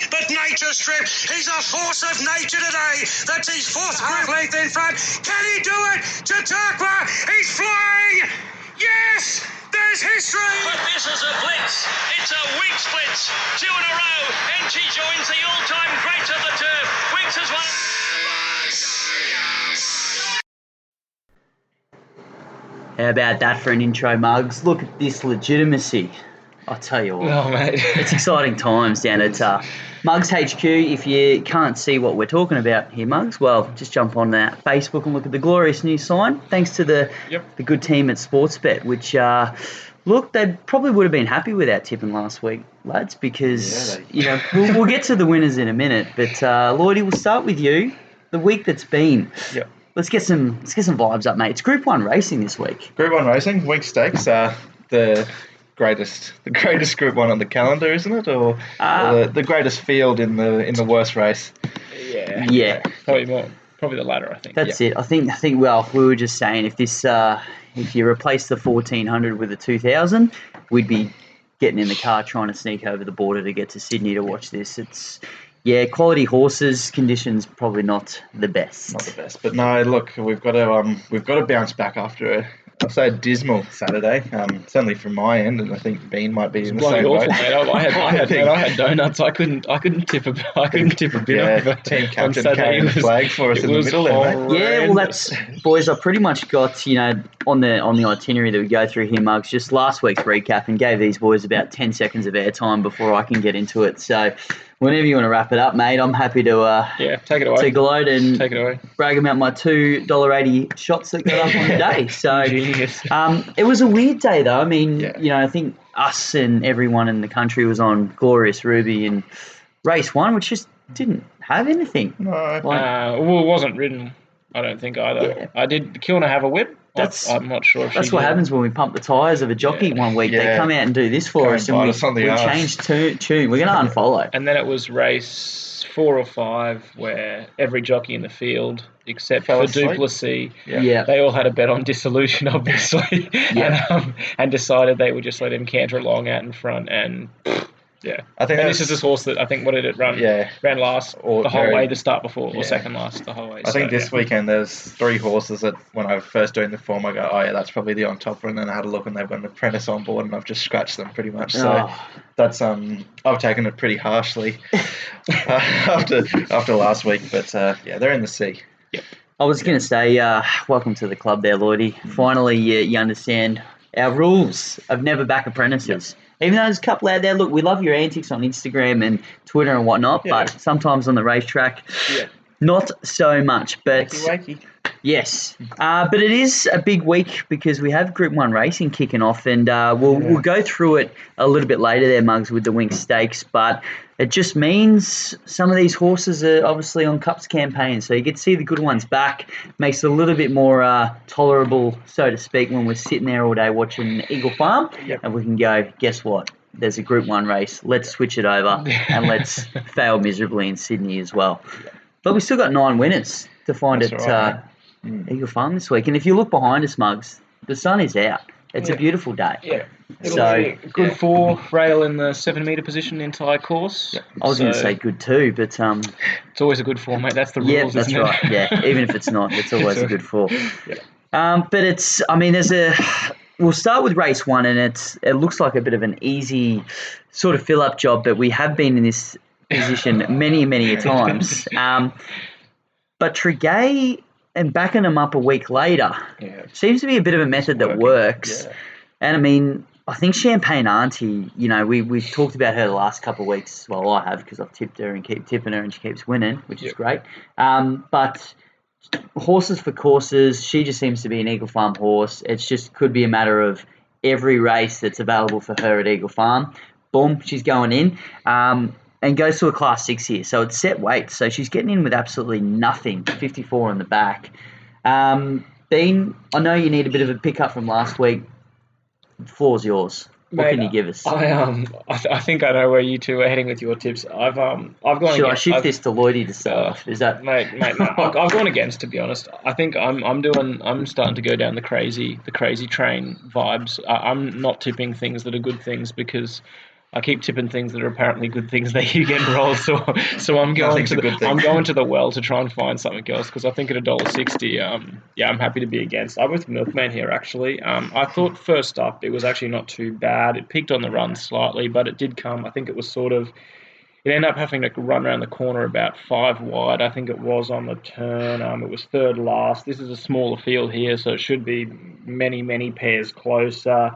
But Nature Strip, he's a force of nature today. That's his fourth group length in front. Can he do it? Chautauqua, he's flying. Yes, there's history. But this is a blitz. It's a Winx blitz. 2 in a row, and she joins the all-time greats of the turf. Winx has won. How about that for an intro, Muggs? Look at this legitimacy. I'll tell you what. Oh, mate. It's exciting times down at Muggs HQ. If you can't see what we're talking about here, Muggs, well, just jump on that Facebook and look at the glorious new sign. Thanks to the good team at Sportsbet, which, look, they probably would have been happy with our tipping last week, lads, because, we'll get to the winners in a minute. But, Lloydie, we'll start with you. The week that's been. Yep. Let's get some vibes up, mate. It's Group 1 racing this week. Group 1 racing, Winx Stakes, the greatest Group 1 on the calendar, isn't it? Or the greatest field in the worst race? Yeah. Probably the latter, I think. That's it. I think. Well, we were just saying if you replace the 1400 with a 2000, we'd be getting in the car trying to sneak over the border to get to Sydney to watch this. It's quality horses, conditions probably not the best. Not the best, but no. Look, we've got to bounce back after a dismal Saturday. Certainly from my end, and I think Bean might be in the same boat. I had donuts. I couldn't tip a bit. Yeah, team captain carrying the flag for us in the middle there, mate. Yeah, well, that's boys. I pretty much got on the itinerary that we go through here, Mugs. Just last week's recap and gave these boys about 10 seconds of airtime before I can get into it. So. Whenever you want to wrap it up, mate, I'm happy to take it away. To gloat and take it away. Brag about my $2.80 shots that got up on the day. So it was a weird day, though. I mean, I think us and everyone in the country was on Glorious Ruby and race 1, which just didn't have anything. No. It wasn't ridden, I don't think, either. Yeah. Did Kilner have a whip? I'm not sure if that's what happens when we pump the tyres of a jockey one week. They come out and do this for us, and we change tune. We're going to unfollow. And then it was race 4 or 5 where every jockey in the field, except for Duplessis, they all had a bet on dissolution, obviously, and decided they would just let him canter along out in front and... Yeah, I think this is this horse that I think, what did it run? Ran last the whole way, the start before, or second last the whole way. I think this weekend there's 3 horses that when I was first doing the form, I go, oh yeah, that's probably the on topper, and then I had a look and they've got an apprentice on board, and I've just scratched them pretty much. So that's I've taken it pretty harshly after last week, but they're in the sea. Yep. I was going to say, welcome to the club there, Lloydie. Finally, you understand our rules of never back apprentices. Yep. Even though there's a couple out there, look, we love your antics on Instagram and Twitter and whatnot, but sometimes on the racetrack, not so much. But wakey. Yes, but it is a big week because we have Group 1 racing kicking off, and we'll go through it a little bit later there, Muggs, with the Winx Stakes, but it just means some of these horses are obviously on Cups campaigns, so you get to see the good ones back. Makes it a little bit more tolerable, so to speak, when we're sitting there all day watching Eagle Farm, and we can go, guess what? There's a Group 1 race. Let's switch it over, and let's fail miserably in Sydney as well. But we still got 9 winners to find Eagle Farm this week. And if you look behind us, Muggs, the sun is out. It's a beautiful day. Yeah. So good 4 rail in the 7-metre position the entire course. Yeah. I was going to say good 2, but it's always a good 4, mate. That's the rules. Yeah, that's right. Yeah, even if it's not, it's always a good 4. Yeah. But it's. I mean, we'll start with race 1, and it looks like a bit of an easy sort of fill-up job, but we have been in this position many times. But Tregay and backing them up a week later seems to be a bit of a method that works. Yeah. And, I mean, I think Champagne Auntie, we've talked about her the last couple of weeks. Well, I have because I've tipped her and keep tipping her and she keeps winning, which is great. But horses for courses, she just seems to be an Eagle Farm horse. It's just could be a matter of every race that's available for her at Eagle Farm. Boom, she's going in. And goes to a Class 6 here. So it's set weight. So she's getting in with absolutely nothing. 54 on the back. Bean, I know you need a bit of a pickup from last week. The floor's yours. What can you give us? I think I know where you two are heading with your tips. I've gone. Should I shift this to Lloydie to start off? Is that mate? No, I've gone against. To be honest, I think I'm starting to go down the crazy train vibes. I'm not tipping things that are good things because I keep tipping things that are apparently good things that you get rolled. So I'm going to the well to try and find something else because I think at $1.60, I'm happy to be against. I'm with Milkman here actually. I thought first up it was actually not too bad. It peaked on the run slightly, but it did come. I think it was it ended up having to run around the corner about 5 wide. I think it was on the turn. It was third last. This is a smaller field here, so it should be many, many pairs closer.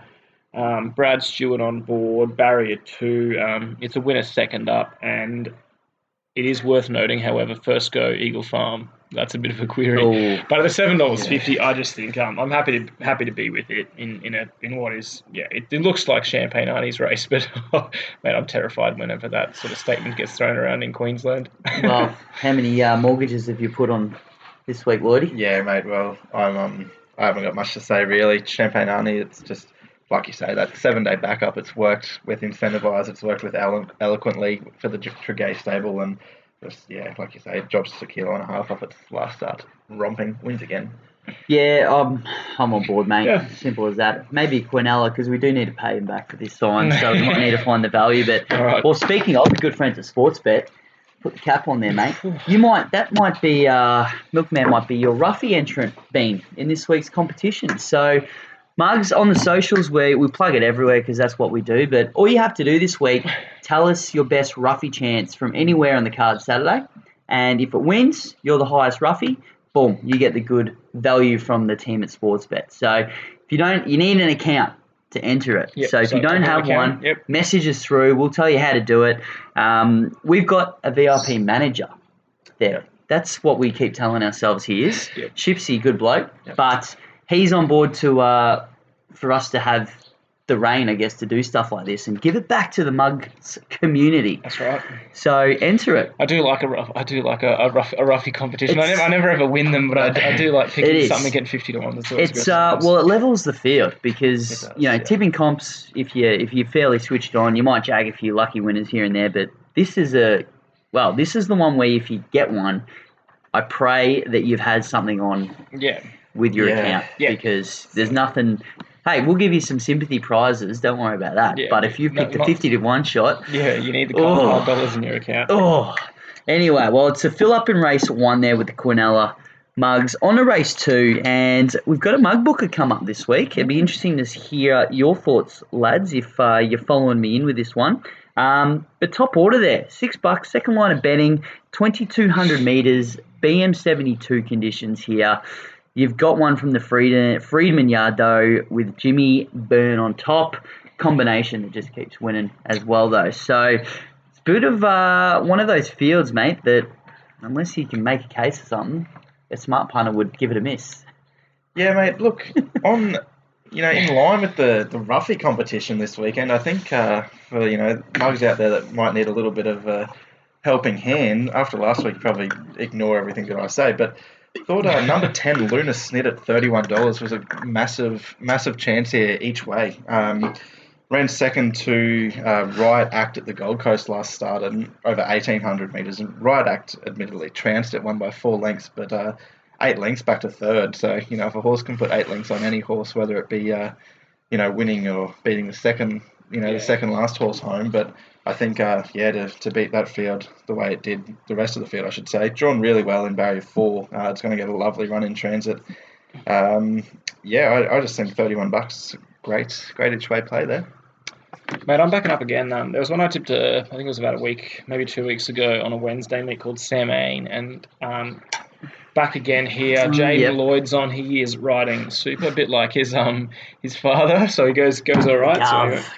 Brad Stewart on board, barrier 2. It's a winner second up, and it is worth noting, however, first go Eagle Farm. That's a bit of a query. Oh. But at the $7.50, I just think I'm happy to be with it in what is it looks like Champagne Arnie's race, but man, I'm terrified whenever that sort of statement gets thrown around in Queensland. Well, how many mortgages have you put on this week, Lloydie? Yeah, mate. Well, I haven't got much to say really. Champagne Arnie, it's just. Like you say, that 7-day backup, it's worked with Incentivise, it's worked with eloquently for the Tregay stable, and just, like you say, it drops a kilo and a half off its last start, romping, wins again. Yeah, I'm on board, mate. Yeah. Simple as that. Maybe Quinella, because we do need to pay him back for this sign, so we might need to find the value. But right. Well, speaking of the good friends at Sportsbet, put the cap on there, mate. That might be Milkman might be your roughy entrant beam in this week's competition. So. Mugs, on the socials, we plug it everywhere because that's what we do. But all you have to do this week, tell us your best roughy chance from anywhere on the card Saturday. And if it wins, you're the highest roughy. Boom, you get the good value from the team at Sportsbet. So if you need an account to enter it. Yep, so if you don't have one, message us through. We'll tell you how to do it. We've got a VIP manager there. That's what we keep telling ourselves he is. Yep. Shipsy, good bloke. Yep. But he's on board for us to have the reign, I guess, to do stuff like this and give it back to the Mugs community. That's right. So enter it. I do like a roughy competition. I never ever win them, but I do like picking something, getting 50 to 1. It levels the field because tipping comps. If you're fairly switched on, you might jag a few lucky winners here and there. But this is the one where if you get one, I pray that you've had something on. Yeah. With your account, because there's nothing. Hey, we'll give you some sympathy prizes. Don't worry about that. Yeah, but if you picked a 50 to 1 shot, you need the $5 in your account. Anyway, well, it's a fill up in race 1 there with the Quinella Mugs on to race 2, and we've got a mug booker come up this week. It'd be interesting to hear your thoughts, lads, if you're following me in with this one. But top order there, $6, second line of betting, 2,200 meters, BM72 conditions here. You've got one from the Friedman Yardo with Jimmy Byrne on top. Combination that just keeps winning as well, though. So it's a bit of one of those fields, mate, that unless you can make a case of something, a smart punter would give it a miss. Yeah, mate, look, in line with the roughy competition this weekend, I think for, mugs out there that might need a little bit of a helping hand, after last week, probably ignore everything that I say, but thought number 10, Luna Snit at $31 was a massive chance here each way. Ran second to Riot Act at the Gold Coast last start and over 1,800 metres. And Riot Act, admittedly, trounced it, won by 4 lengths, but 8 lengths back to third. So, if a horse can put 8 lengths on any horse, whether it be, winning or beating the second, the second last horse home, but I think, to beat that field the way it did, the rest of the field, I should say, drawn really well in barrier 4. It's going to get a lovely run in transit. I just think $31, great each way play there. Mate, I'm backing up again. There was one I tipped, I think it was about a week, maybe 2 weeks ago on a Wednesday meet called Sam Ain, and back again here. Jaden Lloyd's on. He is riding super, a bit like his father. So he goes all right.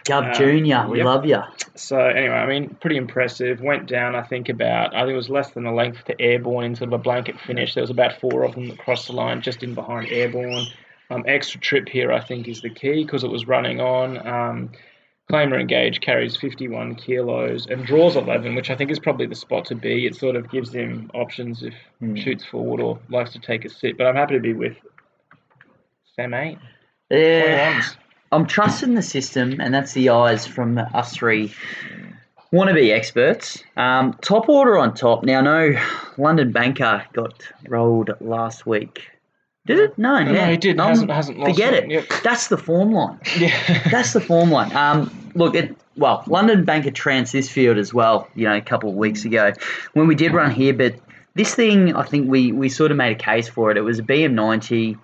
Gov Junior, we love you. So anyway, pretty impressive. Went down, I think it was less than a length to Airborne in sort of a blanket finish. There was about 4 of them that crossed the line just in behind Airborne. Extra trip here, I think, is the key because it was running on. Claimer Engage carries 51 kilos and draws 11, which I think is probably the spot to be. It sort of gives him options if shoots forward or likes to take a sit. But I'm happy to be with Sam 8. Yeah, I'm trusting the system, and that's the eyes from us three wannabe experts. Top order on top. Now, I know London Banker got rolled last week. Did it? No, he did. Hasn't lost forget it. Yep. That's the form line. Yeah. That's the form line. London Banker trounced this field as well, a couple of weeks ago when we did run here. But this thing, I think we sort of made a case for it. It was a BM90.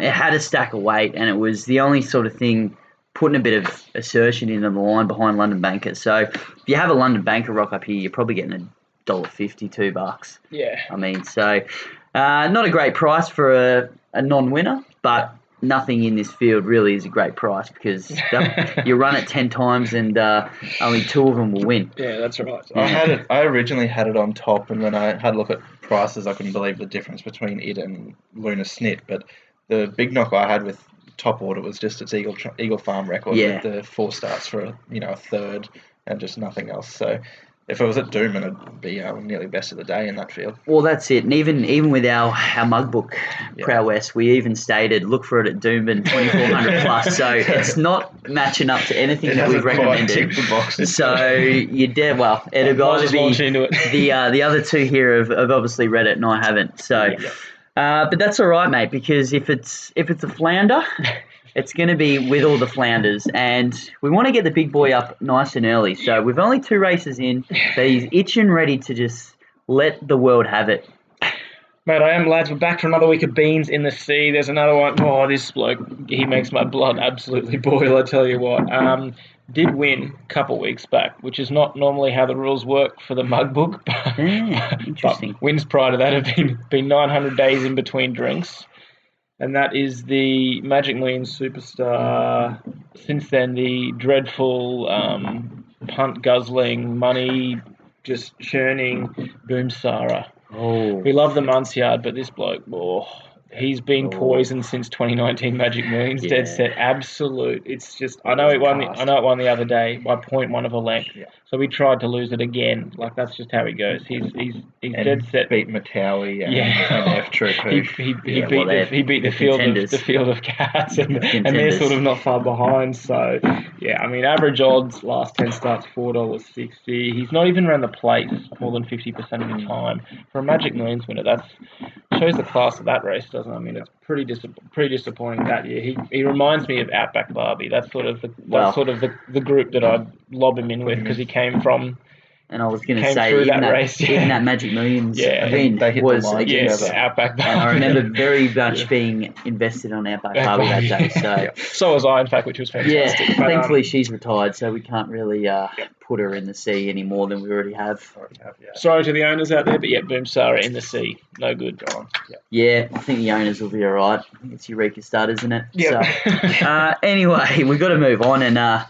It had a stack of weight, and it was the only sort of thing putting a bit of assertion into the line behind London Banker. So if you have a London Banker rock up here, you're probably getting $1.50, $2. Yeah. I mean, so not a great price for a non-winner, but nothing in this field really is a great price because you run it 10 times and only 2 of them will win. Yeah, that's right. I originally had it on top, and when I had a look at prices, I couldn't believe the difference between it and Luna Snit. But the big knock I had with top order was just its Eagle Farm record with the 4 starts for a third and just nothing else. So if it was at Doomben, it'd be nearly best of the day in that field. Well, that's it. And even with our mug book prowess, we even stated look for it at Doomben 2400 plus. So it's not matching up to anything that we've recommended. So you're dead. Well, it'll either be the other 2 here have obviously read it and I haven't. So, but that's all right, mate. Because if it's a flounder. It's going to be with all the flounders, and we want to get the big boy up nice and early. So we've only 2 races in, but he's itching ready to just let the world have it. Mate, I am, lads. We're back for another week of beans in the sea. There's another one. Oh, this bloke, he makes my blood absolutely boil, I tell you what. Did win a couple weeks back, which is not normally how the rules work for the mug book. But, Interesting. But wins prior to that have been 900 days in between drinks. And that is the Magic Millions Superstar. Since then, the dreadful punt guzzling, money just churning Boom Sarah. Oh. We love the Munciard, but this bloke, he's been poisoned since 2019 Magic Millions. Yeah. Dead set, absolute. It's just I know it won the other day by 0.1 of a length. Yeah. So we tried to lose it again. Like that's just how he goes. He's dead set. Beat Matawi and F Troop. He beat the field of cats, and they're sort of not far behind. So yeah, I mean average odds last 10 starts $4.60. He's not even around the place more than 50% of the time for a Magic Millions winner. That shows the class of that race, doesn't it? I mean it's pretty disappointing that year. He reminds me of Outback Barbie. That's sort of the group that I'd lob him in with because he came from. And I was going to say, even that Magic Millions win was against Outback Barbie. And I remember very much being invested on Outback Barbie that day. So was I, in fact, which was fantastic. Yeah, but, thankfully she's retired, so we can't really put her in the sea any more than we already have. Sorry to the owners out there, but Boom Sarah in the sea. No good. Go on. Yeah, I think the owners will be all right. I think it's Eureka Stud, isn't it? Yeah. So, anyway, we've got to move on, and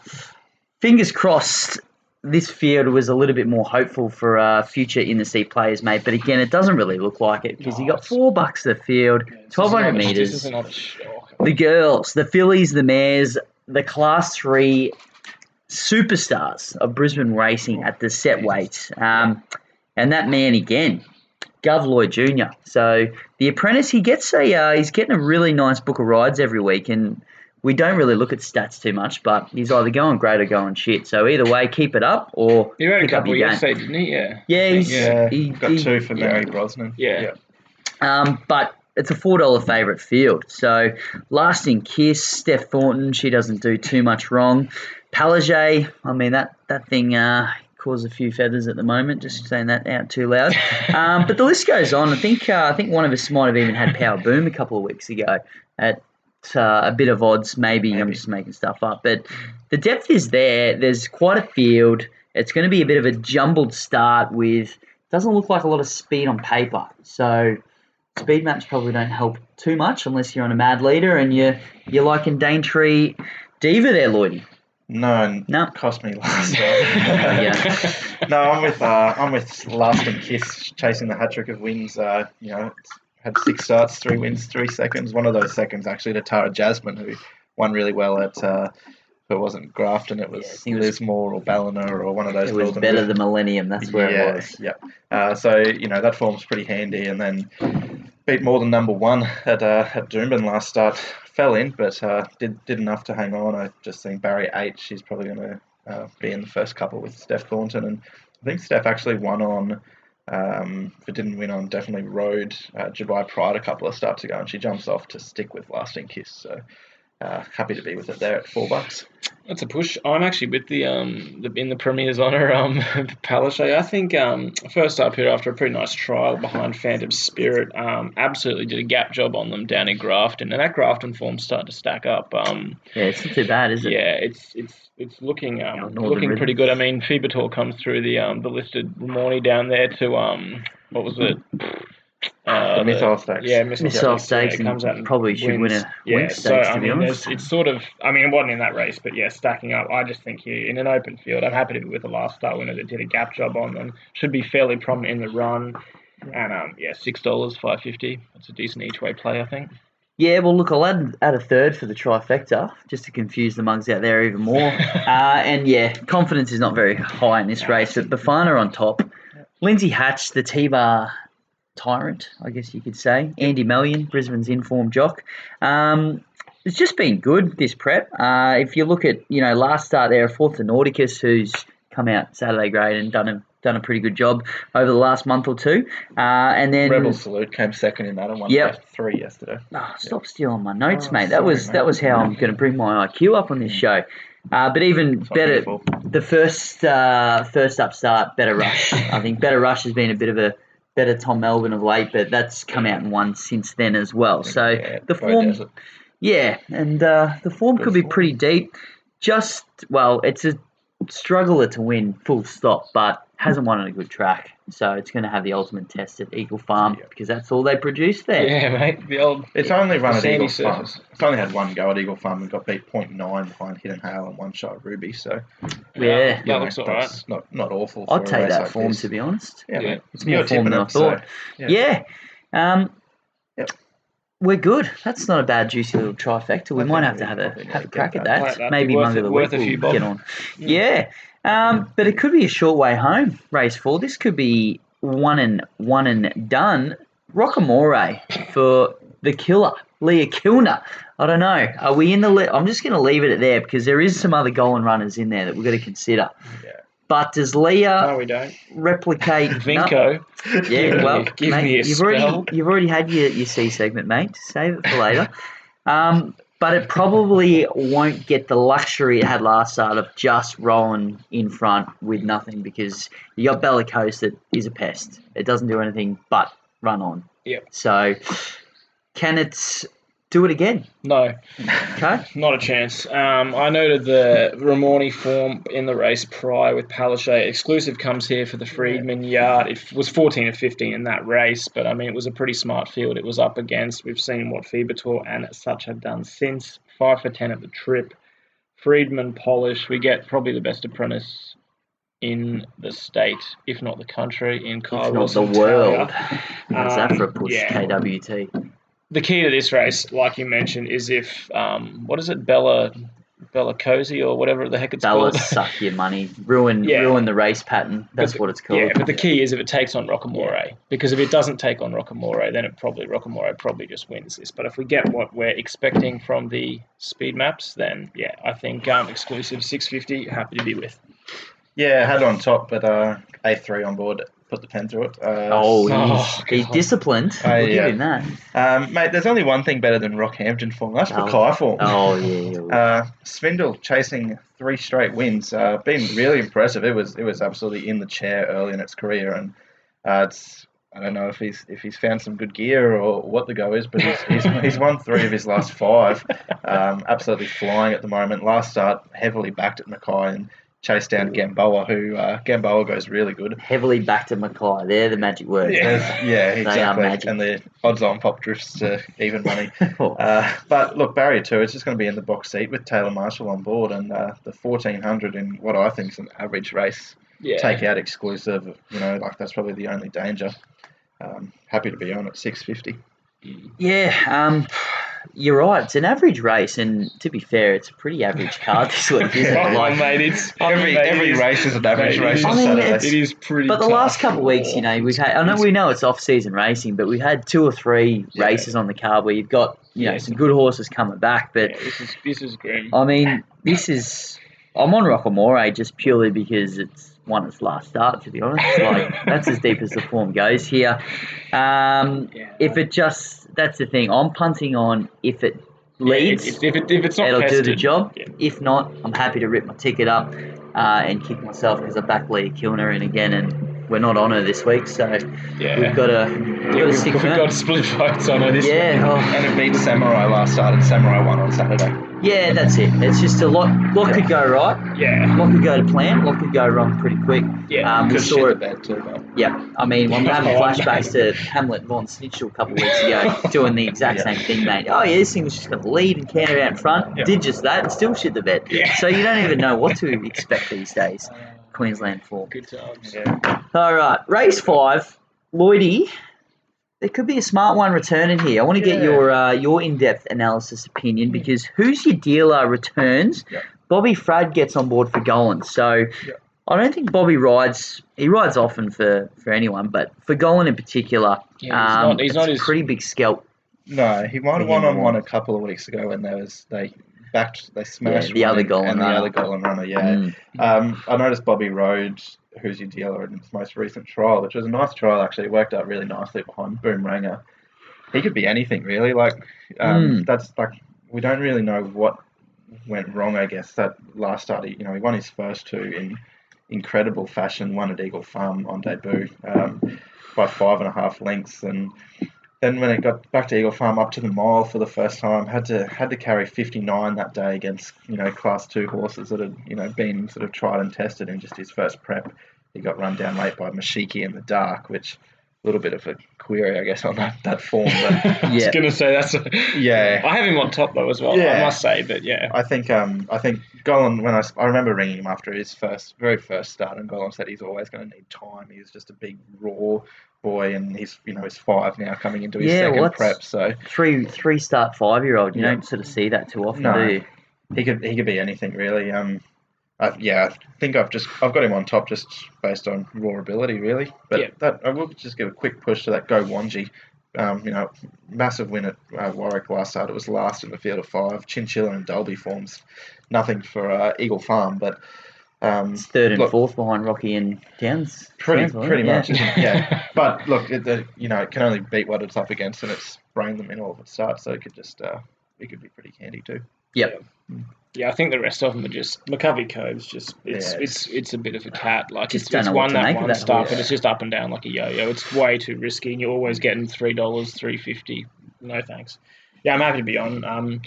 fingers crossed this field was a little bit more hopeful for future in the sea players, mate. But again, it doesn't really look like it because you got $4 to the field, 1,200 metres. This is another shock. The girls, the fillies, the mares, the Class 3 superstars of Brisbane racing at the set weight. And that man again, Gov Lloyd Jr. So the apprentice, he's getting a really nice book of rides every week, and we don't really look at stats too much, but he's either going great or going shit. So either way, keep it up or he ran a pick up couple your game. yesterday, didn't he? Yeah. He got 2 for Mary Brosnan. Yeah. But it's a $4 favourite field. So Lasting Kiss, Steph Thornton, she doesn't do too much wrong. Palage, I mean, that thing causes a few feathers at the moment, just saying that out too loud. But the list goes on. I think one of us might have even had Power Boom a couple of weeks ago at a bit of odds, maybe. I'm just making stuff up. But the depth is there. There's quite a field. It's going to be a bit of a jumbled start with, doesn't look like a lot of speed on paper. So speed maps probably don't help too much unless you're on a mad leader and you're liking Daintree Diva there, Lloydie. No, cost me last time. No, I'm with Lasting Kiss chasing the hat trick of wins. It's had 6 starts, 3 wins, 3 seconds. One of those seconds actually to Tara Jasmine, who won really well at. It wasn't Grafton, it was Lismore or Ballina or one of those. It was better than Millennium, that's where it was. Yeah. So that form's pretty handy, and then beat more than number 1 at Doomben last start. Fell in, but did enough to hang on. I just think Barry 8, she's probably going to be in the first couple with Steph Thornton, and I think Steph actually won on. If it didn't win on, definitely rode Dubai Pride a couple of starts ago, and she jumps off to stick with Lasting Kiss. So happy to be with it there at $4. That's a push. I'm actually with the in the Premier's honour, Palaszczuk. I think first up here after a pretty nice trial behind Phantom Spirit, absolutely did a gap job on them down in Grafton, and that Grafton form's starting to stack up. It's not too bad, is it? Yeah, it's looking looking pretty good. I mean, Fibator comes through the listed Ramornie down there to what was it? The Missile Stakes. Yeah, Missile Stakes, it comes out and probably should win a win stakes, to be honest. It's sort of, I mean, it wasn't in that race, but yeah, stacking up. I just think here in an open field, I'm happy to be with the last start winner that did a gap job on them. Should be fairly prominent in the run, and $6, $5.50. That's a decent each way play, I think. Yeah, well, look, I'll add a third for the trifecta just to confuse the mugs out there even more. And yeah, confidence is not very high in this race, but Bafana on top. Lindsay Hatch, the T-Bar tyrant, I guess you could say. Andy Mellion, Brisbane's informed jock. It's just been good, this prep. If you look at, last start there, fourth to Nauticus, who's come out Saturday grade and done a pretty good job over the last month or two. And then Rebel Salute came second in that and won 3 yesterday. Stop stealing my notes, mate. That was how I'm going to bring my IQ up on this show. But even better, the first up start, Better Rush. I think Better Rush has been a bit of a better Tom Melbourne of late, but that's come out and won since then as well. So the form, and the form could be pretty deep. It's a struggler to win, full stop, but hasn't won on a good track. So it's going to have the ultimate test at Eagle Farm because that's all they produce there. Yeah, mate. It's only run at Eagle Farm. It's only had one go at Eagle Farm and got beat 0.9 behind Hidden Hale and one shot at Ruby. So that looks all right. Not awful. I'd take that form, to be honest. Yeah. It's more form than I thought. We're good. That's not a bad juicy little trifecta. We might have to have a crack at that. Maybe Mug of the Week will get on. Yeah. But it could be a short way home, race 4. This could be one and done. Rockamore for the killer, Leah Kilner. I don't know. Are we in the... I'm just going to leave it at there because there is some other goal and runners in there that we've got to consider. Yeah. But does Leah... No, we don't. ...replicate... Vinco. No. Yeah, well, give mate, me a spell. You've already had your C segment, mate. Save it for later. But it probably won't get the luxury it had last start of just rolling in front with nothing because you got Bellicose that is a pest. It doesn't do anything but run on. Yep. So can it do it again? No. Okay. Not a chance. I noted the Ramornie form in the race prior with Palaszczuk. Exclusive comes here for the Friedman yard. It was 14 of 15 in that race, but I mean, it was a pretty smart field it was up against. We've seen what Fibator and such have done since. 5 for 10 at the trip. Friedman polished. We get probably the best apprentice in the state, if not the country, in Kyle Wilson. If not the world. How's that for a push, KWT? The key to this race, like you mentioned, is if, what is it, Bella Cozy or whatever the heck it's Bella called. Suck your money. Ruin the race pattern. That's what it's called. Yeah, but the key is if it takes on Rockamore. Because if it doesn't take on Rockamore, then Rockamore probably just wins this. But if we get what we're expecting from the speed maps, then, I think exclusive 650, happy to be with. Yeah, had it on top, but A3 on board. Put the pen through it. He's disciplined. We'll give him that. Mate, there's only one thing better than Rockhampton form. That's Mackay form. Oh, yeah. Swindle chasing 3 straight wins. Been really impressive. It was absolutely in the chair early in its career, and I don't know if he's found some good gear or what the go is, but he's won 3 of his last 5. Absolutely flying at the moment. Last start heavily backed at Mackay and chased down Gamboa, who Gamboa goes really good. Heavily backed at Mackay. They're the magic words. Yeah, exactly. They are magic. And the odds-on pop drifts to even money. But look, barrier 2, it's just going to be in the box seat with Taylor Marshall on board, and the 1400 in what I think is an average race. Take out exclusive. That's probably the only danger. Happy to be on at 650. Yeah, you're right. It's an average race, and to be fair, it's a pretty average card this week, isn't it? Mate, every race is an average race on Saturday. It is pretty. But the last couple of weeks, we've had. We know it's off-season racing, but we've had 2 or 3 races on the card where you've got some good horses coming back. But this is grim. I mean, I'm on Rockamore just purely because it's won its last start, to be honest. That's as deep as the form goes here. If it just... That's the thing. I'm punting on if it leads, if it's not it'll pested, do the job. Yeah. If not, I'm happy to rip my ticket up and kick myself because I back Leah Kilner in again, and we're not on her this week, so we've got to stick firm. We've got to split votes on her this week. And it beat Samurai last start, and Samurai won on Saturday. Yeah, that's it. It's just a lot could go right. Yeah. A lot could go to plan. A lot could go wrong pretty quick. Yeah. We saw it. The bed too, though. Yeah. I mean, I'm having flashbacks to Hamlet Von Snitchell a couple of weeks ago doing the exact same thing, mate. Oh, yeah, this thing was just going to lead and canter out in front. Did just that and still shit the bed. Yeah. So you don't even know what to expect these days. Queensland form. Good times. Yeah. All right. Race 5. Lloydie. There could be a smart one returning here. I want to get your in-depth analysis opinion because Who's Your Dealer returns. Yep. Bobby Frad gets on board for Golan. So I don't think Bobby rides. He rides often for anyone, but for Golan in particular, he's not a pretty big scalp. No, he might have won on one a couple of weeks ago when they smashed the other Golan and runner. the other Golan runner. Yeah. I noticed Bobby rode Who's Your Dealer in his most recent trial, which was a nice trial actually. It worked out really nicely behind Boomerang. He could be anything really. That's like we don't really know what went wrong. I guess that last start, he won his first two in incredible fashion. Won at Eagle Farm on debut by 5.5 lengths, and then when it got back to Eagle Farm up to the mile for the first time, had to carry 59 that day against Class 2 horses that had been sort of tried and tested in just his first prep. He got run down late by Mashiki in the dark, which a little bit of a query, I guess, on that form. But I was going to say that's. I have him on top though as well. I must say, but I think Golan. When I remember ringing him after his very first start, and Golan said he's always going to need time. He was just a big raw boy, and he's 5 now, coming into his second prep. So three start 5-year-old. You don't sort of see that too often, do you? He could be anything really. I think I've got him on top just based on raw ability, really. But I will just give a quick push to that Go Wanji. Massive win at Warwick last start. It was last in the field of 5. Chinchilla and Dolby forms nothing for Eagle Farm, but it's third and fourth behind Rocky and Towns. Pretty much, yeah. But look, it can only beat what it's up against, and it's spraying them in all of its starts, so it could be pretty handy too. Yep. Yeah, I think the rest of them are just McCovey Cove's just it's a bit of a cat. Like just it's won that one start, but but it's just up and down like a yo-yo. It's way too risky, and you're always getting $3, $3.50. No thanks. Yeah, I'm happy to be on.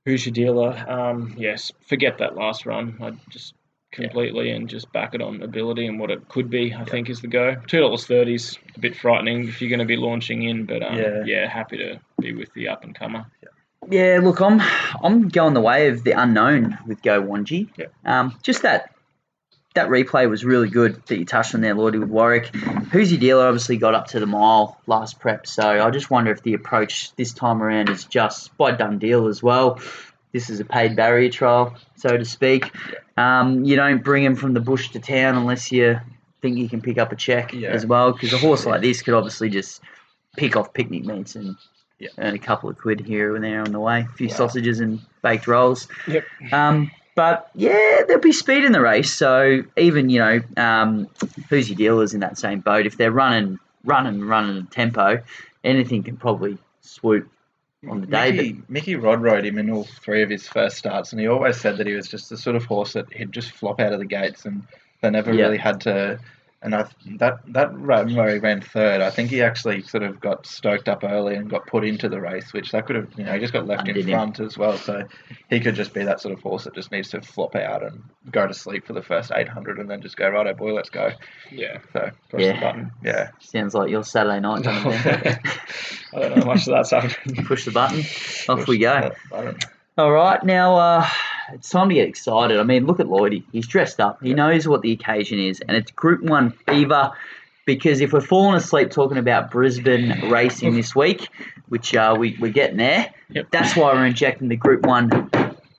Who's Your Dealer? Yes, forget that last run. I just completely and just back it on ability and what it could be. I think is the go. $2.30 is a bit frightening if you're going to be launching in, but happy to be with the up and comer. Yeah, look, I'm going the way of the unknown with Go Wanji. Just that replay was really good that you touched on there, Lordy, with Warwick. Who's Your Dealer obviously got up to the mile last prep, so I just wonder if the approach this time around is just by done deal as well. This is a paid barrier trial, so to speak. You don't bring him from the bush to town unless you think you can pick up a check as well, because a horse like this could obviously just pick off picnic meats and earn a couple of quid here and there on the way. A few sausages and baked rolls. Yep. But, there'll be speed in the race. So even, Who's Your Dealer's in that same boat. If they're running a tempo, anything can probably swoop on the day. Mickey Rod rode him in all 3 of his first starts, and he always said that he was just the sort of horse that he'd just flop out of the gates, and they never really had to... And that run where he ran third, I think he actually sort of got stoked up early and got put into the race, which that could have, he just got left in front as well. So he could just be that sort of horse that just needs to flop out and go to sleep for the first 800 and then just go, righto, boy, let's go. Yeah. So push the button. Yeah. Sounds like your Saturday night. I don't know much of that's happening. Push the button. Off we go. All right, now it's time to get excited. I mean, look at Lloydie. He's dressed up. He knows what the occasion is, and it's Group 1 fever because if we're falling asleep talking about Brisbane racing this week, which we're getting there, that's why we're injecting the Group 1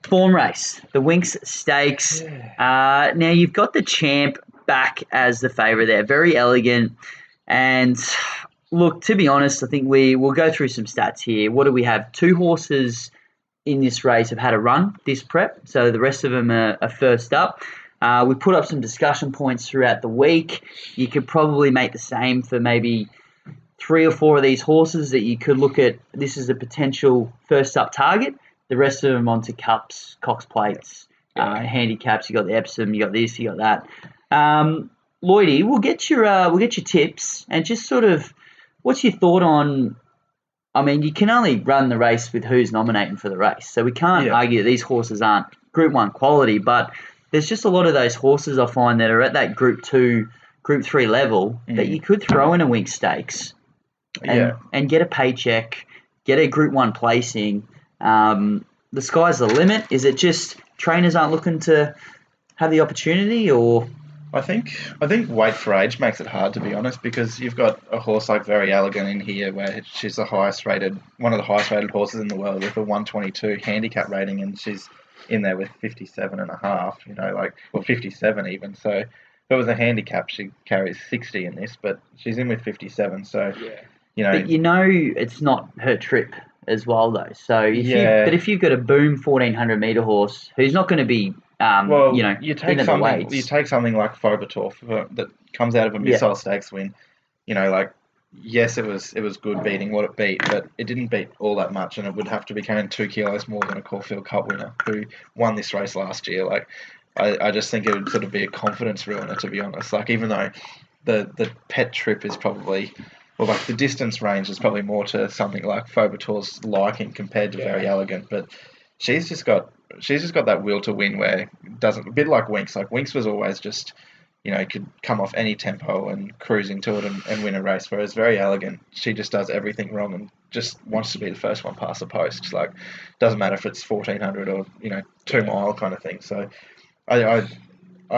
form race, the Winx Stakes. Now, you've got the champ back as the favourite there. Very elegant. And, look, to be honest, I think we'll go through some stats here. What do we have? 2 horses in this race have had a run this prep, so the rest of them are first up. We put up some discussion points throughout the week. You could probably make the same for maybe 3 or 4 of these horses that you could look at. This is a potential first up target. the rest of them onto cups, Cox plates, handicaps. You got the Epsom, you got this, you got that. Lloydie, we'll get your tips and just sort of, what's your thought on? I mean, you can only run the race with who's nominating for the race, so we can't argue that these horses aren't Group 1 quality, but there's just a lot of those horses I find that are at that Group 2, Group 3 level that you could throw in a Winx Stakes and get a paycheck, get a Group 1 placing. The sky's the limit. Is it just trainers aren't looking to have the opportunity, or? I think weight for age makes it hard, to be honest, because you've got a horse like Very Elegant in here where she's one of the highest rated horses in the world with a 122 handicap rating, and she's in there with 57.5, or 57 even. So if it was a handicap, she carries 60 in this, but she's in with 57. So, But it's not her trip as well, though. So if you've got a boom 1400 metre horse who's not going to be you take something like Fobertor that comes out of a missile stakes win. Yes, it was good beating what it beat, but it didn't beat all that much, and it would have to be carrying 2 kilos more than a Caulfield Cup winner who won this race last year. I just think it would sort of be a confidence ruiner, to be honest. Even though the pet trip is probably, the distance range is probably more to something like Fobertor's liking compared to Very Elegant, but she's just got that will to win where it doesn't, a bit like Winx. Winx was always just, could come off any tempo and cruise into it and win a race. Whereas Very Elegant, she just does everything wrong and just wants to be the first one past the post. Doesn't matter if it's 1400 or 2 mile kind of thing. So I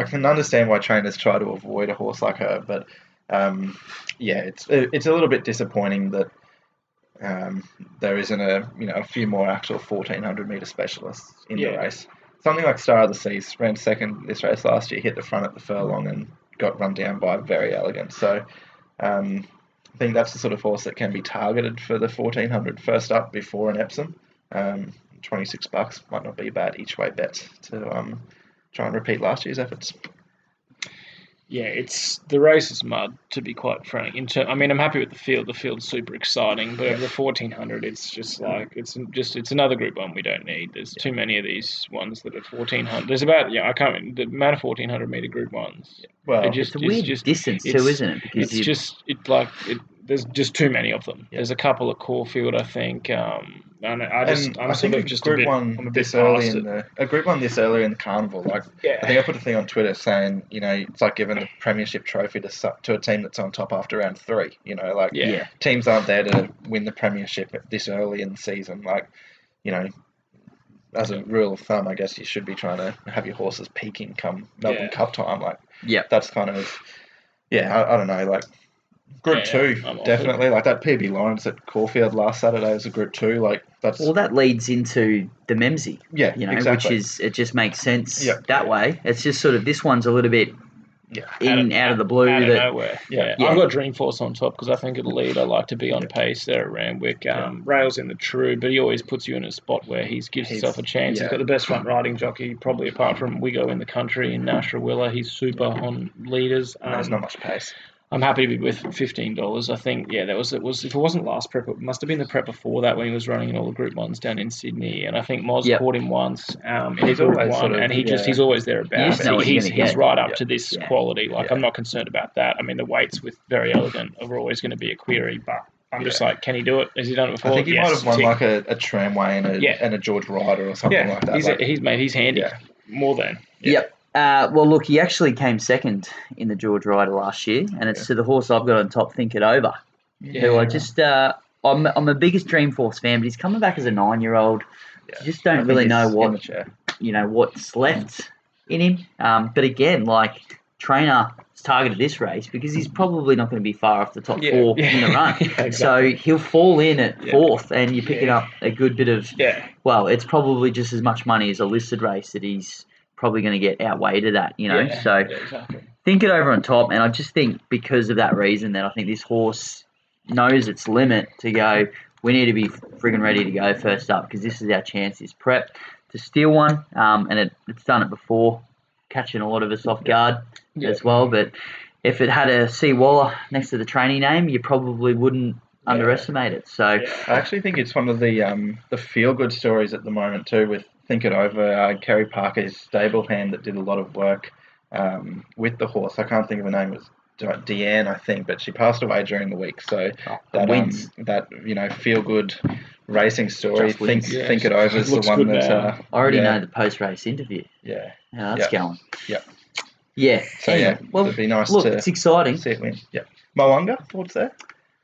can understand why trainers try to avoid a horse like her, but it's a little bit disappointing that there isn't a few more actual 1400 metre specialists in the race. Something like Star of the Seas ran second this race last year, hit the front at the furlong and got run down by Very Elegant. So I think that's the sort of horse that can be targeted for the 1400 first up before an Epsom. $26 might not be a bad each way bet to try and repeat last year's efforts. Yeah, the race is mud, to be quite frank. I'm happy with the field. The field's super exciting, but over the 1400, it's just it's another Group 1 we don't need. There's too many of these ones that are 1400. There's about the amount of 1400 meter Group 1s. Well, it's a weird distance too, isn't it? Because there's just too many of them. Yeah. There's a couple at Caulfield, I think. I think a Group 1 this early in the carnival. I think I put a thing on Twitter saying, it's like giving the premiership trophy to a team that's on top after round 3. Teams aren't there to win the premiership this early in the season. As a rule of thumb, I guess you should be trying to have your horses peaking come Melbourne Cup time. That's kind of, I don't know, Group 2, definitely. That PB Lawrence at Caulfield last Saturday was a Group 2. That's... Well, that leads into the Memsey. Yeah, exactly. Which is, it just makes sense that way. It's just sort of, this one's a little bit out of the blue. Out of nowhere. Yeah. I've got Dreamforce on top because I think it'll lead. I like to be on pace there at Randwick. Rails in the true, but he always puts you in a spot where he gives himself a chance. He's got the best front riding jockey, probably apart from Wiggo in the country, in Nash Rawiller. He's super on leaders. There's not much pace. I'm happy to be with $15. I think, it was. If it wasn't last prep, it must have been the prep before that when he was running in all the Group 1s down in Sydney. And I think Moz caught him once in his Group 1, and he's always thereabouts. He's right up to this quality. I'm not concerned about that. I mean, the weights with Very Elegant are always going to be a query, but I'm just can he do it? Has he done it before? I think he might have won a Tramway and a George Ryder or something like that. He's handy. More than. Yep. Well, look, he actually came second in the George Ryder last year, and it's to the horse I've got on top, Think It Over. Who I just, I'm a biggest Dreamforce fan, but he's coming back as a 9-year-old. You just don't really know what's left in him. But again, trainer targeted this race because he's probably not going to be far off the top 4 in the run. Exactly. So he'll fall in at 4th, and you're picking up a good bit of. Well, it's probably just as much money as a listed race that he's probably going to get outweighed at that, exactly. Think It Over on top, and I just think because of that reason that I think this horse knows its limit to go, we need to be friggin' ready to go first up because this is our chance, this prep to steal one, and it's done it before, catching a lot of us off guard as well, but if it had a C. Waller next to the training name, you probably wouldn't underestimate it. So I actually think it's one of the feel-good stories at the moment too, with Think It Over. Kerry Parker's stable hand that did a lot of work with the horse. I can't think of her name. It was Deanne, I think, but she passed away during the week. So that feel-good racing story. Think It Over is the one that I already know the post-race interview. Yeah. How that's going. Yep. Yeah. So anyway, well, it'd be nice look, it's exciting. See it win. Yeah. Mo'unga, thoughts there?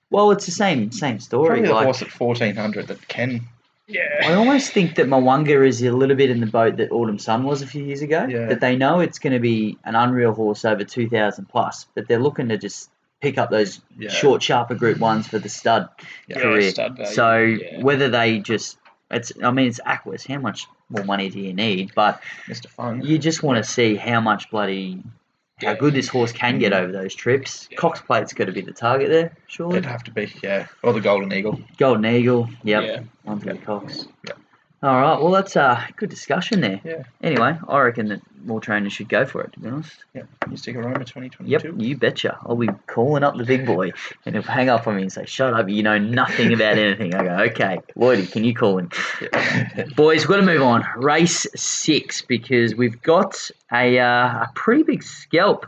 Well, it's the same story. Probably the horse at 1400 that can. Yeah. I almost think that Mo'unga is a little bit in the boat that Autumn Sun was a few years ago. Yeah. That they know it's going to be an unreal horse over 2,000 plus, but they're looking to just pick up those short, sharper Group 1s for the stud career. Stud value, so whether they just, it's Aquas. How much more money do you need? But Mr. Fun. You just want to see how good this horse can get over those trips. Yeah. Cox Plate's got to be the target there, surely. It'd have to be, or the Golden Eagle. Golden Eagle, yep. Onto the Cox. Yep. All right, well, that's a good discussion there. Yeah. Anyway, I reckon that more trainers should go for it, to be honest. Yeah. You stick Aroma 2022? Yep, you betcha. I'll be calling up the big boy, and he'll hang up on me and say, shut up, you know nothing about anything. I go, okay, Lloydie, can you call him? Yeah. Boys, we've got to move on. Race 6, because we've got a pretty big scalp,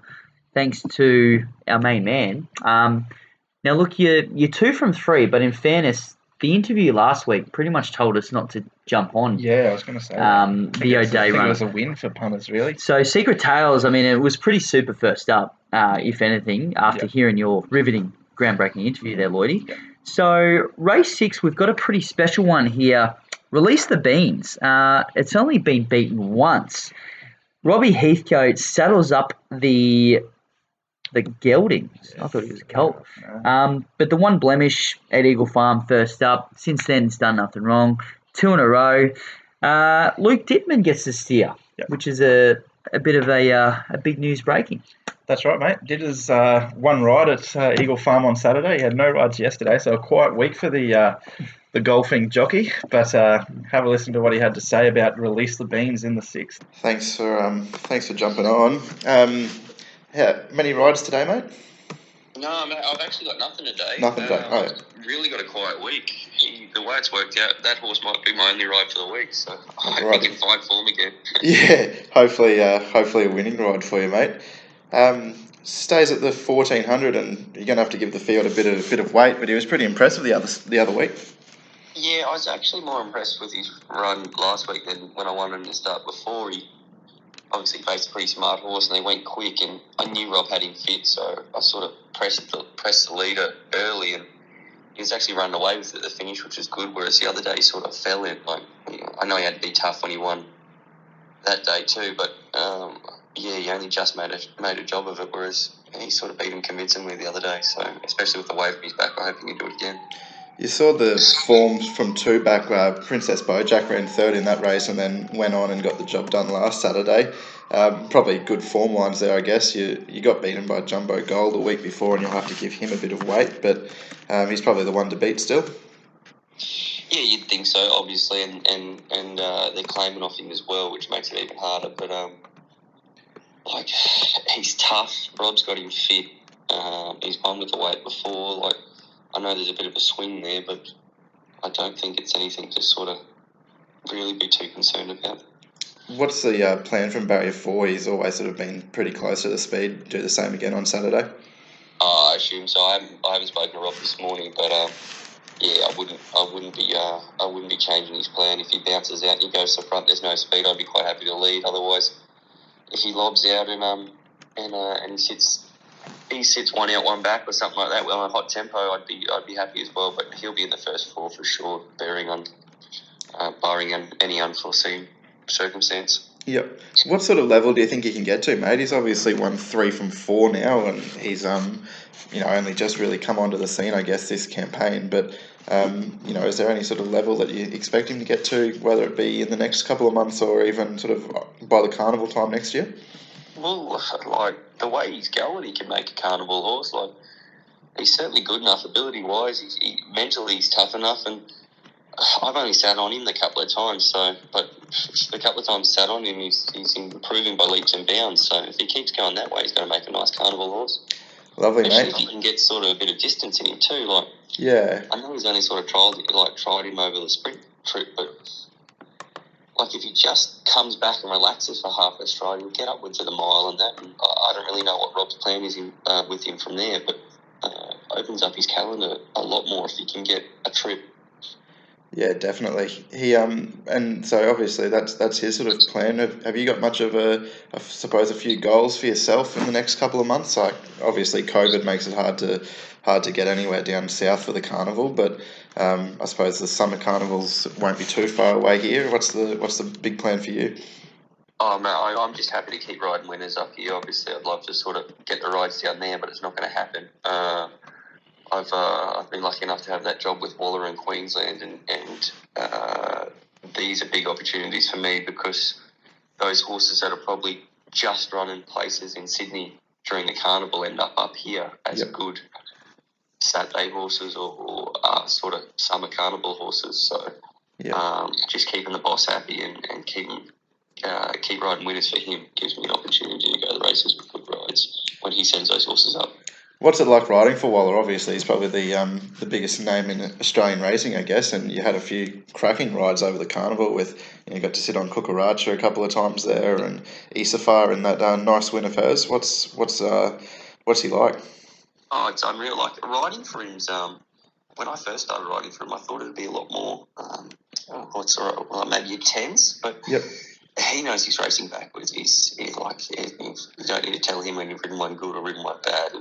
thanks to our main man. Now, look, you're 2 from 3, but in fairness, the interview last week pretty much told us not to jump on. Yeah, I was going to say the O'Day run. It was a win for punters, really. So, Secret Tales, it was pretty super first up, if anything, after hearing your riveting, groundbreaking interview there, Lloydie. Yep. So, race 6, we've got a pretty special one here. Release the Beans. It's only been beaten once. Robbie Heathcote saddles up the geldings. I thought he was a colt. But the one blemish at Eagle Farm first up. Since then, it's done nothing wrong. 2 in a row. Luke Dittman gets the steer, which is a bit of a big news breaking. That's right, mate. Ditter's one ride at Eagle Farm on Saturday. He had no rides yesterday, so a quiet week for the golfing jockey. But have a listen to what he had to say about Release the Beans in the 6th. Thanks for jumping on. Many rides today, mate? No, mate, I've actually got nothing today. Nothing today. I've really got a quiet week. The way it's worked out, that horse might be my only ride for the week, so I hope he can find form again. Yeah, hopefully a winning ride for you, mate. Stays at the 1400, and you're going to have to give the field a bit of weight, but he was pretty impressive the other week. Yeah, I was actually more impressed with his run last week than when I wanted him to start before. He obviously faced a pretty smart horse, and they went quick, and I knew Rob had him fit, so I sort of pressed the leader early, and he was actually running away with it at the finish, which was good, whereas the other day he sort of fell in. I know he had to be tough when he won that day too, but he only just made a job of it, whereas he sort of beat him convincingly the other day, so especially with the wave on his back, I hope he can do it again. You saw the forms from 2 back. Princess Bojack ran 3rd in that race and then went on and got the job done last Saturday. Probably good form lines there, I guess. You got beaten by Jumbo Gold a week before, and you'll have to give him a bit of weight, but he's probably the one to beat still. Yeah, you'd think so, obviously, and they're claiming off him as well, which makes it even harder. But he's tough. Rob's got him fit. He's won with the weight before. I know there's a bit of a swing there, but I don't think it's anything to sort of really be too concerned about. What's the plan from Barrier 4? He's always sort of been pretty close to the speed. Do the same again on Saturday? I assume so. I haven't spoken to Rob this morning, but I wouldn't be changing his plan. If he bounces out and he goes to the front, there's no speed, I'd be quite happy to lead. Otherwise, if he lobs out and he sits one out, one back, or something like that, on a hot tempo, I'd be happy as well. But he'll be in the first 4 for sure, barring any unforeseen circumstance. Yep. What sort of level do you think he can get to, mate? He's obviously won 3 from 4 now, and he's only just really come onto the scene, I guess, this campaign. But is there any sort of level that you expect him to get to, whether it be in the next couple of months or even sort of by the carnival time next year? Well, the way he's going, he can make a carnival horse. He's certainly good enough ability-wise. Mentally, he's tough enough, and I've only sat on him a couple of times. But the couple of times sat on him, he's improving by leaps and bounds. So if he keeps going that way, he's going to make a nice carnival horse. Lovely, especially mate. If he can get sort of a bit of distance in him too. Yeah. I know he's only sort of tried him over the sprint trip, but like if he just comes back and relaxes for half a stride, he'll get upwards of the mile and that. And I don't really know what Rob's plan is with him from there, but opens up his calendar a lot more if he can get a trip. Yeah, definitely. He and so obviously that's his sort of plan. Have you got much of I suppose, a few goals for yourself in the next couple of months? Like obviously COVID makes it hard to get anywhere down south for the carnival, but I suppose the summer carnivals won't be too far away here. What's the big plan for you? Oh man, I'm just happy to keep riding winners up here. Obviously, I'd love to sort of get the rides down there, but it's not going to happen. I've been lucky enough to have that job with Waller in Queensland, and these are big opportunities for me because those horses that are probably just running places in Sydney during the carnival end up here as good Saturday horses or sort of summer carnival horses. So just keeping the boss happy and keep riding winners for him gives me an opportunity to go to the races with good rides when he sends those horses up. What's it like riding for Waller? Obviously, he's probably the biggest name in Australian racing, I guess, and you had a few cracking rides over the carnival with, you got to sit on Kukaracha a couple of times there and Isafar in that nice win of hers. What's he like? Oh, it's unreal. Like riding for him's. When I first started riding for him, I thought it'd be a lot more. Maybe a tens, but he knows he's racing backwards. He's like you don't need to tell him when you've ridden one good or ridden one bad,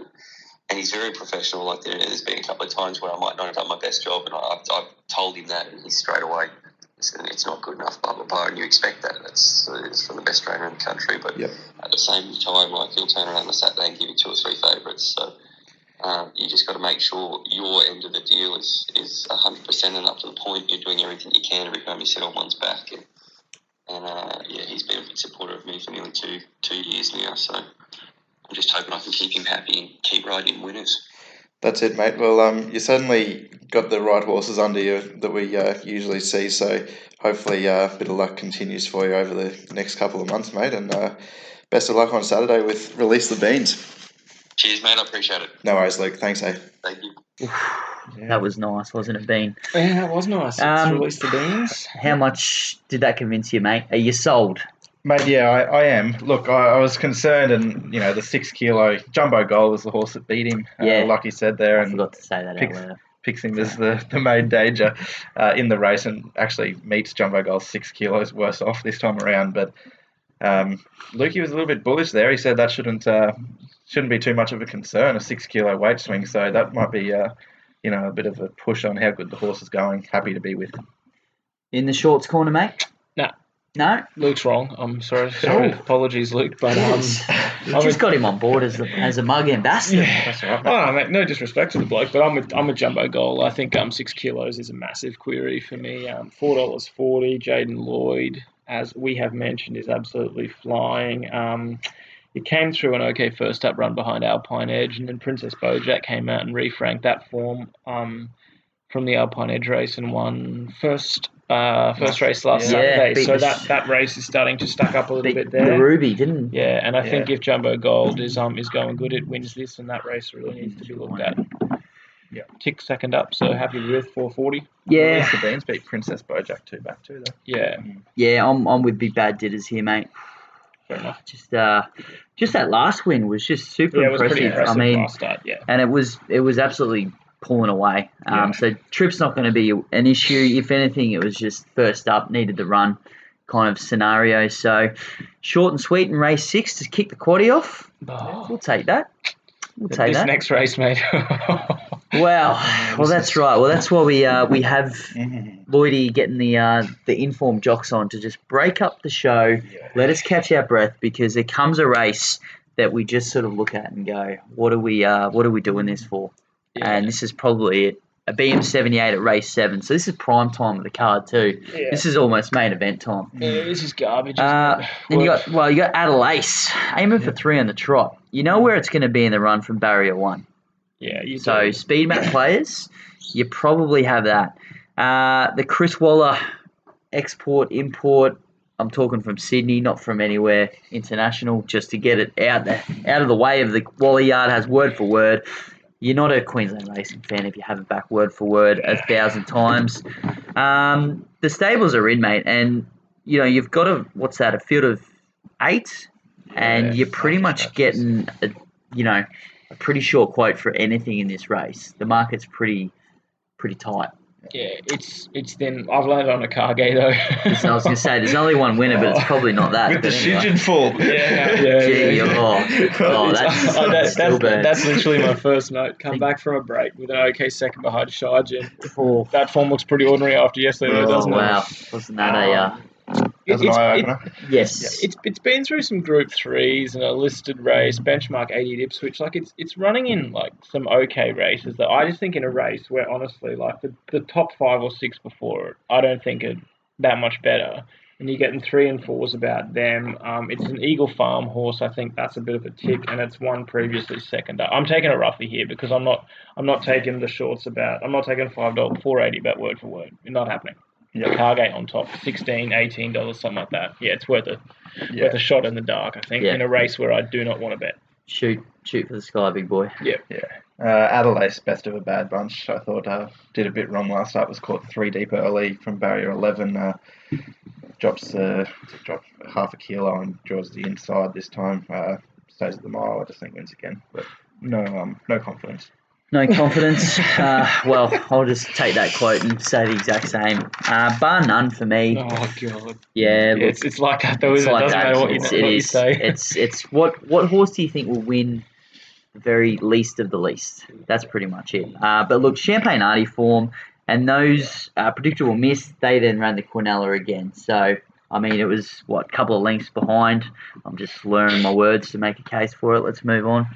and he's very professional. Like there's been a couple of times where I might not have done my best job, and I've told him that, and he's straight away said it's not good enough, blah blah blah. And you expect that. It's from the best trainer in the country, but at the same time, like he'll turn around on a Saturday and give you 2 or 3 favourites. So. You just got to make sure your end of the deal is 100% and up to the point. You're doing everything you can every time you sit on one's back. And he's been a big supporter of me for nearly two years now. So I'm just hoping I can keep him happy and keep riding winners. That's it, mate. Well, you certainly got the right horses under you that we usually see. So hopefully a bit of luck continues for you over the next couple of months, mate. And best of luck on Saturday with Release the Beans. Cheers, mate. I appreciate it. No worries, Luke. Thanks, eh? Thank you. That was nice, wasn't it, Bean? Yeah, that was nice. It's Released the Beans. How much did that convince you, mate? Are you sold? Mate, yeah, I am. Look, I was concerned, and the 6 kilo Jumbo Gold was the horse that beat him. Like you said there, I forgot to say that earlier. Picks him as the main danger in the race, and actually meets Jumbo Gold 6 kilos worse off this time around. But Lukey was a little bit bullish there. He said that shouldn't be too much of a concern, a 6 kilo weight swing. So that might be a bit of a push on how good the horse is going. Happy to be with him. In the shorts corner, mate? No? Luke's wrong. I'm sorry. Apologies, Luke. But you just got him on board as a mug ambassador. Yeah, that's right. Oh, no, mate, no disrespect to the bloke, but I'm a Jumbo Goal. I think 6 kilos is a massive query for me. $4.40. Jaden Lloyd, as we have mentioned, is absolutely flying. It came through an okay first up run behind Alpine Edge, and then Princess Bojack came out and refranked that form from the Alpine Edge race and won first race last Saturday. So that race is starting to stack up a little bit there. The Ruby, didn't? Yeah, and I think if Jumbo Gold is going good, it wins this, and that race really needs to be looked at. Yeah, tick second up, so happy with 440. Yeah, the Beans beat Princess Bojack 2 back too, though. Yeah, I'm with Big Bad Ditters here, mate. Fair enough. Just that last win was just super impressive. It was pretty impressive. I mean, last start, and it was absolutely pulling away. So trip's not going to be an issue. If anything, it was just first up, needed the run kind of scenario. So short and sweet in race 6 to kick the quaddie off. We'll take that. This next race, mate. Well, that's right. Well, that's why we have Lloydie getting the informed jocks on to just break up the show, let us catch our breath, because there comes a race that we just sort of look at and go, what are we doing this for? Yeah. And this is probably it. A BM78 at race 7. So this is prime time of the card too. Yeah. This is almost main event time. Yeah, this is garbage. And you got Adelace aiming for 3 on the trot. You know where it's going to be in the run from barrier 1. Yeah, you do. So speed map players, you probably have that. The Chris Waller export import. I'm talking from Sydney, not from anywhere international, just to get it out of the way of the Waller yard. Has word for word. You're not a Queensland racing fan if you haven't back word for word 1,000 times. The stables are in, mate, and you've got a field of 8, and you're pretty much getting a pretty short quote for anything in this race. The market's pretty tight. Yeah, it's then I've landed on a Cargay though. I was going to say there's only one winner, but it's probably not that. With the Shijin fall. That's literally my first note. Come back from a break with an okay second behind Shijin. That form looks pretty ordinary after yesterday, doesn't it? Wow, wasn't that Yes. It's been through some Group 3s and a listed race, benchmark 80 at Ipswich. Like it's running in like some okay races that I just think in a race where honestly like the top 5 or 6 before it, I don't think are that much better. And you're getting 3 and 4s about them. It's an Eagle Farm horse. I think that's a bit of a tick, and it's won previously second. I'm taking a roughie here because I'm not taking the shorts about. I'm not taking $4.80 about word for word. It's not happening. Yeah, Cargate on top, $16, $18, something like that. Yeah, it's worth a shot in the dark, I think, in a race where I do not want to bet. Shoot for the sky, big boy. Yeah. Adelaide's best of a bad bunch. I thought did a bit wrong last start. Was caught 3 deep early from barrier 11. Drops half a kilo and draws the inside this time. Stays at the mile. I just think wins again, but no confidence. No confidence. Well, I'll just take that quote and say the exact same. Bar none for me. Oh God. Yeah, look, it's like that though. It doesn't matter what you say. It's what horse do you think will win the very least of the least? That's pretty much it. But look, Champagne Artie form and those predictable miss. They then ran the Quinella again. So I mean, it was a couple of lengths behind. I'm just slurring my words to make a case for it. Let's move on.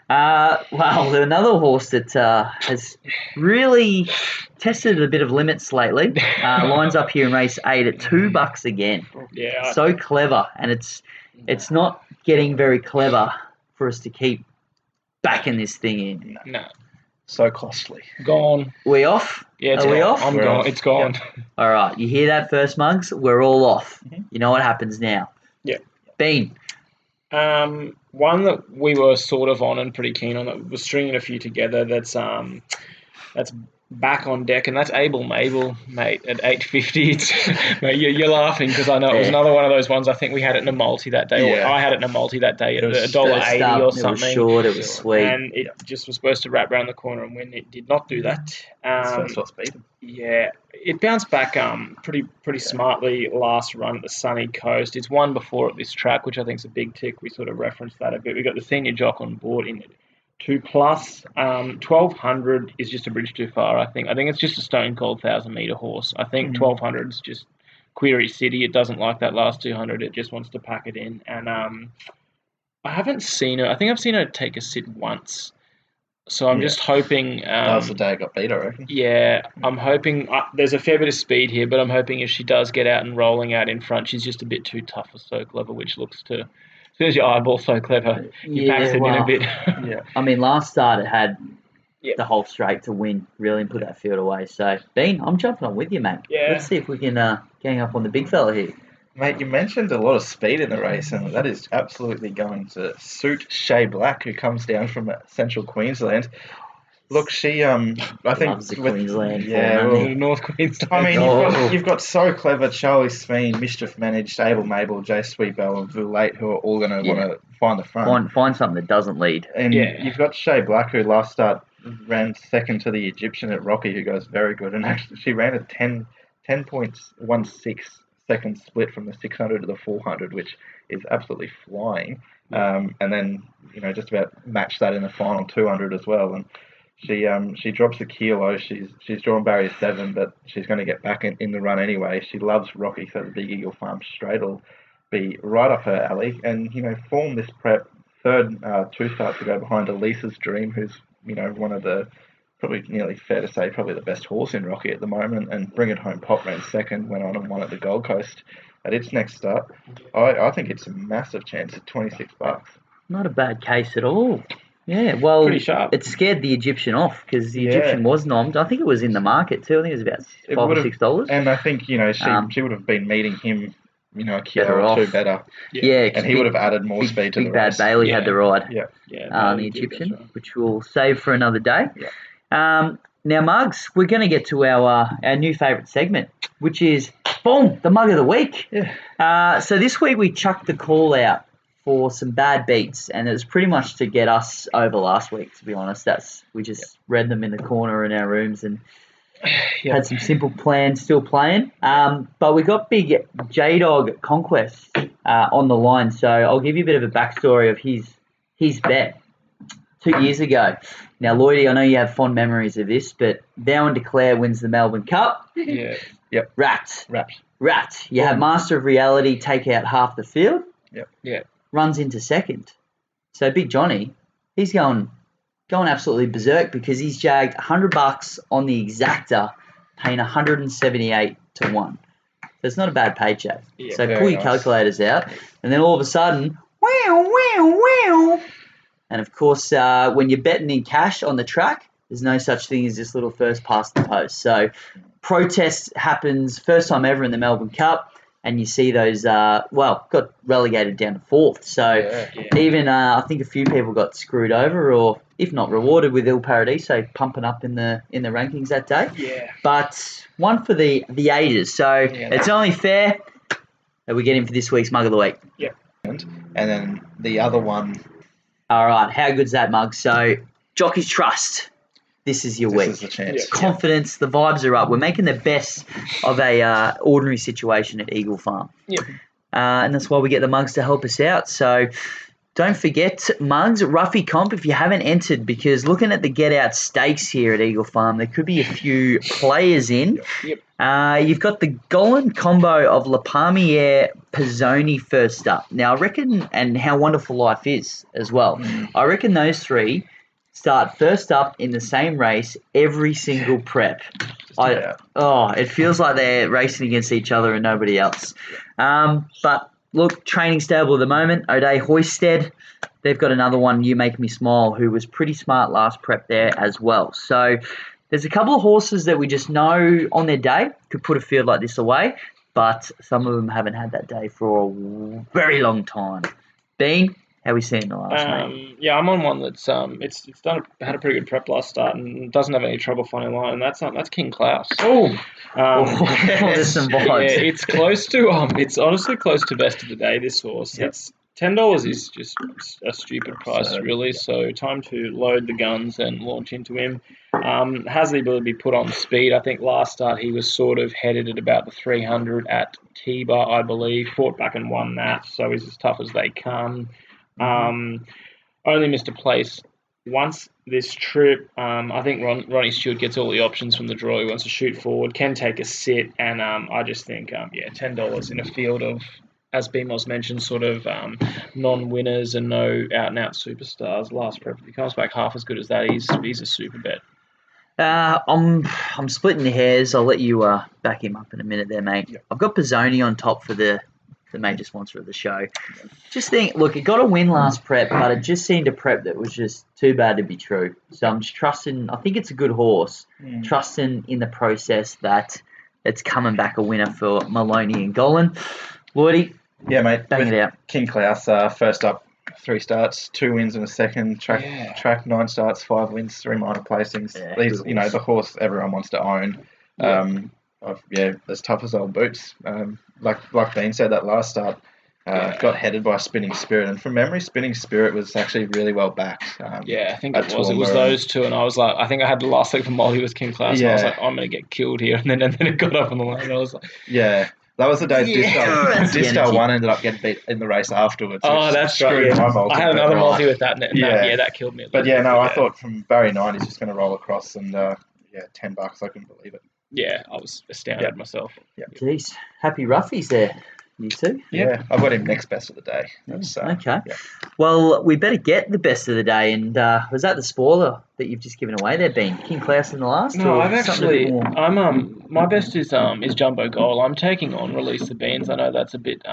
Well, another horse that has really tested a bit of limits lately. Lines up here in race 8 at $2 again. Yeah. So clever, and it's not getting very clever for us to keep backing this thing in. No. So costly. Gone. We off? Yeah, Are we off? I'm gone. It's gone. Yep. All right. You hear that first, Mugs? We're all off. Mm-hmm. You know what happens now. Yeah. Bean. One that we were sort of on and pretty keen on, that was stringing a few together. That's back on deck, and that's Able Mabel, mate, at $8.50. Mate, you're laughing because I know it was another one of those ones. I think we had it in a multi that day, or I had it in a multi that day at $1.80 or something. It was short, it was sweet, and it just was supposed to wrap around the corner and win. It did not do that. That's what's beaten. Yeah, it bounced back pretty smartly last run at the Sunny Coast. It's won before at this track, which I think is a big tick. We sort of referenced that a bit. We got the senior jock on board in it. 2+, 1,200 is just a bridge too far. I think it's just a stone cold 1,000-meter horse. I think 1,200 is just Query City. It doesn't like that last 200. It just wants to pack it in. And I haven't seen her. I think I've seen her take a sit once. So I'm just hoping. That was the day I got beat, I reckon. Yeah, I'm hoping. There's a fair bit of speed here, but I'm hoping if she does get out and rolling out in front, she's just a bit too tough for So Clever, which looks to. As soon as your eyeball So Clever, you packs it in a bit. Yeah. I mean, last start it had the whole straight to win, really, and put that field away. So, Bean, I'm jumping on with you, mate. Yeah. Let's see if we can gang up on the big fella here. Mate, you mentioned a lot of speed in the race, and that is absolutely going to suit Shea Black, who comes down from central Queensland. Look, she, I think... Loves the Queensland. Yeah, North Queensland. I mean, you've got So Clever, Charlie Sveen, Mischief Managed, Able Mabel, Jay Sweetbell, and Vulate, who are all going to want to find the front. Find something that doesn't lead. And you've got Shea Black, who last start ran second to the Egyptian at Rocky, who goes very good. And actually, she ran a 10.16 second split from the 600 to the 400, which is absolutely flying. And then, just about matched that in the final 200 as well. And she drops a kilo. She's drawn barrier 7, but she's going to get back in the run anyway. She loves Rocky, so the Big Eagle Farm straight will be right up her alley. And form this prep third 2 starts to go behind Elisa's Dream, who's one of the probably nearly fair to say probably the best horse in Rocky at the moment. And Bring It Home Pop ran second, went on and won at the Gold Coast at its next start. I think it's a massive chance at $26. Not a bad case at all. Yeah, well, pretty sharp. It scared the Egyptian off because the Egyptian was nommed. I think it was in the market too. I think it was about $5 or $6. And I think she would have been meeting him a kilo or two better. Yeah, and he would have added more speed to the race. Big Bad Bailey had the ride. Yeah, the Egyptian, which we'll save for another day. Yeah. Now, Mugs, we're going to get to our new favourite segment, which is, boom, the Mug of the Week. Yeah. So this week we chucked the call out for some bad beats, and it was pretty much to get us over last week, to be honest. We just read them in the corner in our rooms and had some simple plans still playing. But we got big J-Dog Conquest on the line, so I'll give you a bit of a backstory of his bet 2 years ago. Now, Lloydie, I know you have fond memories of this, but Thou and Declare wins the Melbourne Cup. Yeah. Yep. Wrapped. You have Master of Reality take out half the field. Yep. Yeah. Runs into second. So Big Johnny, he's going absolutely berserk because he's jagged $100 on the exacta, paying 178 to 1. So it's not a bad paycheck. Yeah, so pull your calculators out, and then all of a sudden, wow. And of course, when you're betting in cash on the track, there's no such thing as this little first past the post. So protest happens first time ever in the Melbourne Cup. And you see those, got relegated down to fourth. So even I think a few people got screwed over, or if not rewarded with Il Paradiso pumping up in the rankings that day. Yeah. But one for the ages. So it's only fair that we get him for this week's Mug of the Week. Yeah. And then the other one. All right. How good's that, Mug? So Jockey's Trust. This is your week. This is the chance. Confidence, the vibes are up. We're making the best of a ordinary situation at Eagle Farm. Yep. And that's why we get the Mugs to help us out. So don't forget, Mugs, Ruffy Comp, if you haven't entered, because looking at the get-out stakes here at Eagle Farm, there could be a few players in. Yep. You've got the Golan combo of La Palmiere, Pizzoni first up. Now, I reckon, and How Wonderful Life Is as well. I reckon those three start first up in the same race every single prep. It feels like they're racing against each other and nobody else. But look, training stable at the moment, O'Day Hoisted, they've got another one, You Make Me Smile, who was pretty smart last prep there as well. So there's a couple of horses that we just know on their day could put a field like this away, but some of them haven't had that day for a very long time. Bean, how are we seeing the last mate? Yeah, I'm on one that's had a pretty good prep last start and doesn't have any trouble finding line, and that's King Klaus. There's some vibes. Yeah, it's close to it's honestly close to best of the day. This horse, it's $10 is just a stupid price, really. So time to load the guns and launch into him. Has the ability to be put on speed. I think last start he was sort of headed at about the 300 at Tiba, I believe. Fought back and won that, so he's as tough as they come. Only missed a place once this trip. I think Ronnie Stewart gets all the options from the draw. He wants to shoot forward, can take a sit, and I just think, $10 in a field of, as BMOS mentioned, sort of non-winners and no out-and-out superstars. Last prep, if he comes back half as good as that, he's a super bet. I'm splitting the hairs. I'll let you back him up in a minute there, mate. I've got Pizzoni on top for the major sponsor of the show. Just think, look, it got a win last prep, but it just seemed a prep that was just too bad to be true. So I'm just trusting, I think it's a good horse, trusting in the process that it's coming back a winner for Maloney and Golan. Lloydie? Yeah, mate. Bang it out. King Klaus, first up, 3 starts, 2 wins in a second, track 9 starts, 5 wins, 3 minor placings. These, the horse everyone wants to own. As tough as old boots. Like Bean said, that last start got headed by Spinning Spirit, and from memory, Spinning Spirit was actually really well backed. I think it was. It was those two, and I was like, I think I had the last leg for Molly with King Klaus, and I was like, I'm going to get killed here, and then it got up on the line, and I was like, that was the day Disco 1 ended up getting beat in the race afterwards. Oh, that's right. I had another multi with that, and that killed me. I thought from Barry 9 he's just going to roll across, and $10, I couldn't believe it. Yeah, I was astounded myself. Jeez, happy roughies there, you two. Yeah, I've got him next best of the day. Okay. Yeah. Well, we better get the best of the day, and was that the spoiler that you've just given away there, Bean? King Klaus in the last? No, my best is Jumbo Goal. I'm taking on Release the Beans. I know that's a bit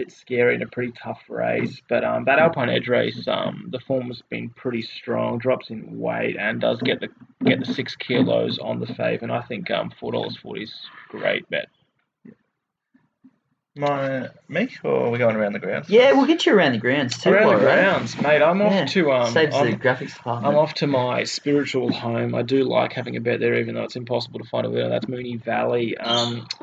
scary and a pretty tough race, but that Alpine Edge race, the form has been pretty strong, drops in weight and does get the 6 kilos on the fave, and I think $4.40 is a great bet. Me, or are we going around the grounds? Yeah, we'll get you around the grounds too. Around the grounds, mate. I'm off to saves the graphics department. I'm off to my spiritual home. I do like having a bet there, even though it's impossible to find a bet. That's Moonee Valley.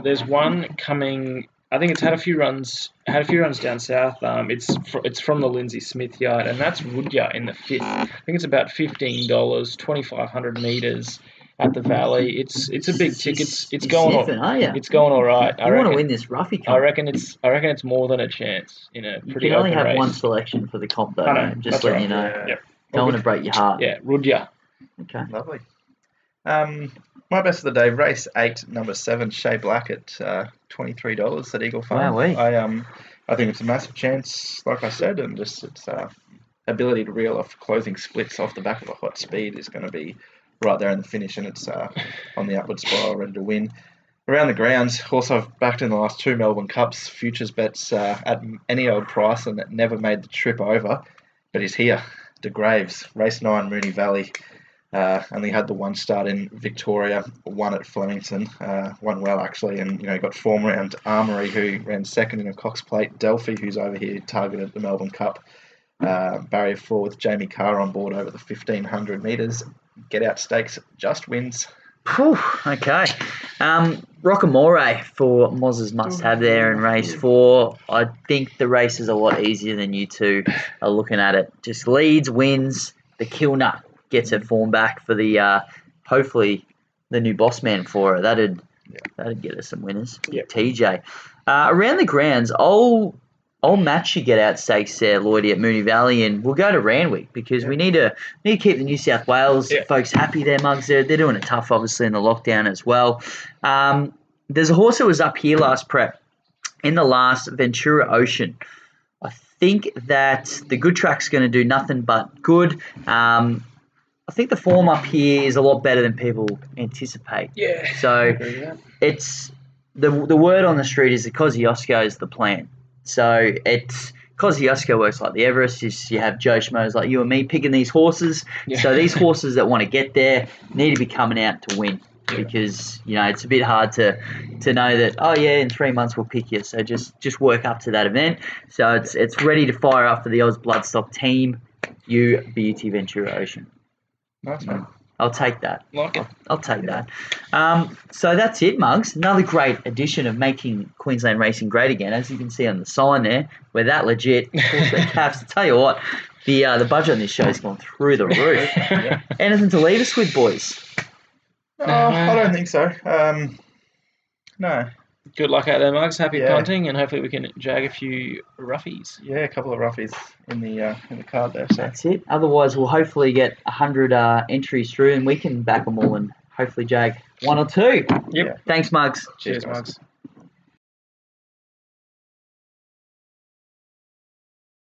There's one coming. I think it's had a few runs down south. It's from the Lindsay Smith yard, and that's Woodya in the 5th. I think it's about $15, 2,500 metres. At the Valley, it's a big ticket. It's going. Sniffing, are you? It's going all right. You want to win this roughie comp. I reckon it's more than a chance in a pretty open race. You can only have one selection for the comp, though. I know. Just letting you know. Yeah. Yep. Don't want to break your heart. Yeah, Rudyard. Okay. Lovely. My best of the day, race 8, number 7, Shea Black at $23 at Eagle Farm. Wow, I think it's a massive chance, like I said, and just its ability to reel off closing splits off the back of a hot speed is going to be right there in the finish, and it's on the upward spiral, ready to win. Around the grounds, also I've backed in the last 2 Melbourne Cups futures bets at any old price, and it never made the trip over, but he's here. De Graves, race 9, Moonee Valley. Only had the one start in Victoria, won at Flemington, won well actually, and got form around Armory, who ran second in a Cox Plate. Delphi, who's over here, targeted the Melbourne Cup. Barrier 4 with Jamie Carr on board over the 1,500 metres. Get out stakes, just wins. Whew, okay. Rockamore for Moz's must-have there in race 4. I think the race is a lot easier than you two are looking at it. Just leads, wins. The Kilner gets her form back for the hopefully the new boss man for her. That'd get us some winners. Yep. TJ. Around the grounds, I'll match you get out stakes there, Lloydie, at Moonee Valley, and we'll go to Randwick because we need to keep the New South Wales folks happy there, Mugs. They're doing it tough, obviously, in the lockdown as well. There's a horse that was up here last prep in the last Ventura Ocean. I think that the good track's going to do nothing but good. I think the form up here is a lot better than people anticipate. Yeah. So it's the word on the street is that Kosciuszko is the plan. So it's Kosciuszko works like the Everest. You have Joe Schmoes like you and me picking these horses. Yeah. So these horses that want to get there need to be coming out to win because it's a bit hard to know that in 3 months we'll pick you. So just work up to that event. So it's ready to fire up for the Oz Bloodstock team. You Beauty Ventura Ocean. Nice one. I'll take that. Like it. I'll take that. So that's it, Mugs. Another great edition of Making Queensland Racing Great Again. As you can see on the sign there, we're that legit. Of course, the Caps. I tell you what, the budget on this show has gone through the roof. Anything to leave us with, boys? I don't think so. No. Good luck out there, Mugs. Happy punting, and hopefully we can jag a few roughies. Yeah, a couple of roughies in the card there. So. That's it. Otherwise, we'll hopefully get 100 entries through, and we can back them all and hopefully jag 1 or 2. Yep. Thanks, Mugs. Cheers, Mugs.